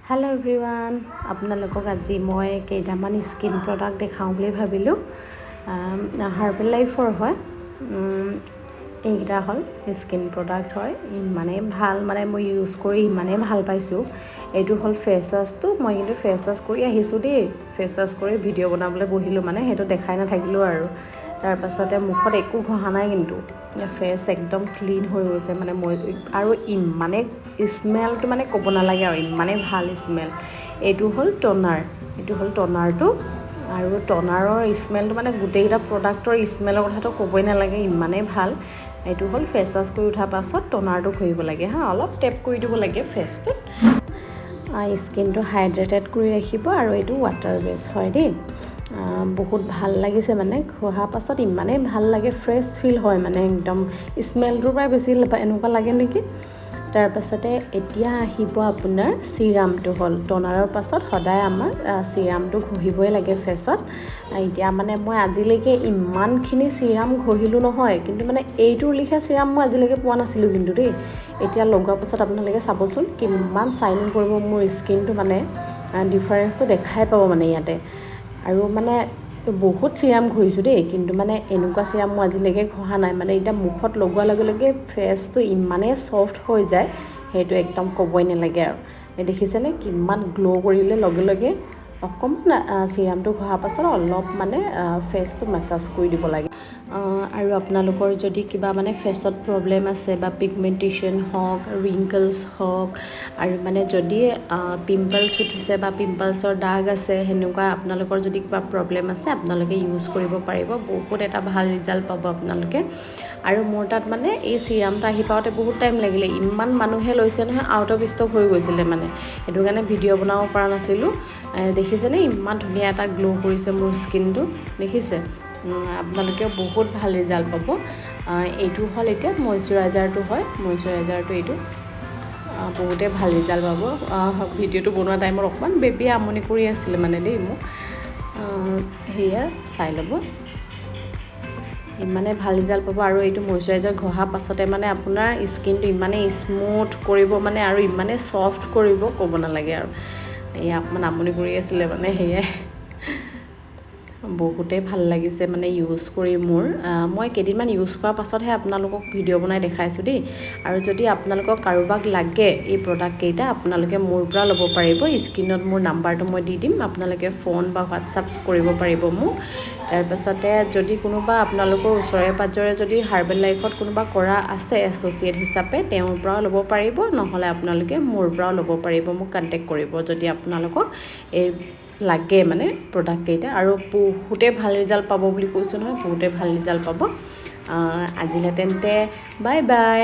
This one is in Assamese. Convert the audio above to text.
हेलो एवरीवन আপোনালোকক আজি মই কেইটামান স্কিন প্ৰডাক্ট দেখাওঁ বুলি ভাবিলোঁ হাৰ্বেল লাইফৰ হয় এইটা হল স্কিন প্ৰডাক্ট হয় ইমানেই ভাল মানে মই ইউজ কৰি ইমানেই ভাল পাইছোঁ এইটো হল ফেস ওয়াশটো মই কিন্তু ফেস ওয়াশ কৰি আহিছোঁ দেই ফেস ওয়াশ কৰি ভিডিঅ' বনাবলৈ বহিলোঁ মানে হেতু দেখাই নাথাকিলোঁ আৰু তাৰ পাছতে মুখত একো ঘহা নাই কিন্তু ফেস একদম ক্লিন হৈ গৈছে মানে মই আৰু ইমানে স্মেলটো মানে ক'ব নালাগে আৰু ইমানে ভাল স্মেল এইটো হল টনাৰটো আৰু টনাৰৰ স্মেলটো মানে গোটেইটা প্ৰডাক্টৰ স্মেলৰ কথাটো ক'বই নালাগে ইমানে ভাল এইটো হল ফেস ওয়াশ কৰি উঠা পাছত টনাৰটো ঘহিব লাগে হা অলপ টেপ কৰি দিব লাগে ফেসটোত স্কিনটো হাইড্ৰেটেড কৰি ৰাখিব আৰু এইটো ওয়াটাৰ বেস হয় দেই বহুত ভাল লাগিছে মানে ঘহা পাছত ইমানে ভাল লাগে ফ্ৰেশ ফিল হয় মানে একদম স্মেলটোৰ পৰা বেছি এনেকুৱা লাগে নেকি তাৰ পাছতে এতিয়া আহিব আপোনাৰ সিৰামটো হল টনাৰৰ পাছত সদায় আমাৰ সিৰামটো ঘহিবই লাগে ফেসত এতিয়া মানে মই আজিলৈকে ইমানখিনি সিৰাম ঘহিলো নহয় কিন্তু মানে এইটোৰ লিখা সিৰাম মই আজিলৈকে পোৱা নাছিলোঁ কিন্তু দেই এতিয়া লগোৱাৰ পাছত আপোনালোকে চাবচোন কিমান শাইনিং কৰিব মোৰ স্কিনটো মানে ডিফাৰেন্সটো দেখাই পাব মানে ইয়াতে আৰু মানে বহুত সিৰাম ঘহিছোঁ দেই কিন্তু মানে এনেকুৱা সিৰাম মই আজিলৈকে ঘহা নাই মানে এটা মুখত লগোৱাৰ লগে লগে ফেসটো ইমানে সফট হৈ যায় হেতু একদম ক'বই নালাগে আৰু দেখিছেনে কিমান গ্লো কৰিলে লগে লগে অকমান সিৰামটো ঘহা পাছত অলপ মানে ফেসটো মাসাজ কৰি দিব লাগে আৰু আপোনালোকৰ যদি কিবা মানে ফেসত প্ৰবলেম আছে বা পিগমেন্টেশন হওক ৰিংকলছ হওক আৰু মানে যদি পিম্পলছ উঠিছে বা পিম্পলছৰ দাগ আছে হেনেকুৱা আপোনালোকৰ যদি কিবা প্ৰবলেম আছে আপোনালোকে ইউজ কৰিব পাৰিব বহুত এটা ভাল ৰিজাল্ট পাব আপোনালোকে আৰু মোৰ তাত মানে এই সিৰামটো আহি পাওঁতে বহুত টাইম লাগিলে ইমান মানুহে লৈছে নহয় আউট অফ ষ্টক হৈ গৈছিলে মানে এটো কাৰণে ভিডিঅ' বনাব পৰা নাছিলোঁ দেখিছেনে ইমান ধুনীয়া এটা গ্লো কৰিছে মোৰ স্কিনটো দেখিছে আপোনালোকে বহুত ভাল ৰিজাল্ট পাব এইটো হল এতিয়া ময়শ্চাৰাইজাৰটো হয় ময়শ্চাৰাইজাৰটো এইটো বহুতে ভাল ৰিজাল্ট পাব ভিডিঅ'টো বনোৱা টাইমত অকমান বেবী আমনি কৰি আছিল মানে দেই মোক হেয়া চাই ল'ব ইমানে ভাল ৰিজাল্ট পাব আৰু এইটো ময়শ্চাৰাইজাৰ ঘহা পাছতে মানে আপোনাৰ স্কিনটো ইমানে স্মুথ কৰিব মানে আৰু ইমানে সফট কৰিব ক'ব নালাগে আৰু এই অকমান আমনি কৰি আছিল মানে হেয়া বহুতে ভাল লাগিছে মানে ইউজ কৰি মোৰ মই কেইদিনমান ইউজ কৰাৰ পাছতহে আপোনালোকক ভিডিঅ' বনাই দেখাইছোঁ দেই আৰু যদি আপোনালোকক কাৰোবাক লাগে এই প্ৰডাক্ট কেইটা আপোনালোকে মোৰ পৰা ল'ব পাৰিব স্ক্ৰিনত মোৰ নাম্বাৰটো মই দি দিম আপোনালোকে ফোন বা হোৱাটছআপ কৰিব পাৰিব মোক তাৰ পাছতে যদি কোনোবা আপোনালোকৰ ওচৰে পাজৰে যদি হাৰ্বেল লাইফত কোনোবা কৰা আছে এছ'চিয়েট হিচাপে তেওঁৰ পৰা ল'ব পাৰিব নহলে আপোনালোকে মোৰ পৰা ল'ব পাৰিব মোক কন্টাক্ট কৰিব যদি আপোনালোকক এই লাগে মানে প্ৰডাক্ট কেইটা আৰু বহুতে ভাল ৰিজাল্ট পাব বুলি কৈছো নহয় বহুতে ভাল ৰিজাল্ট পাব আজিলে তেন্তে বাই বাই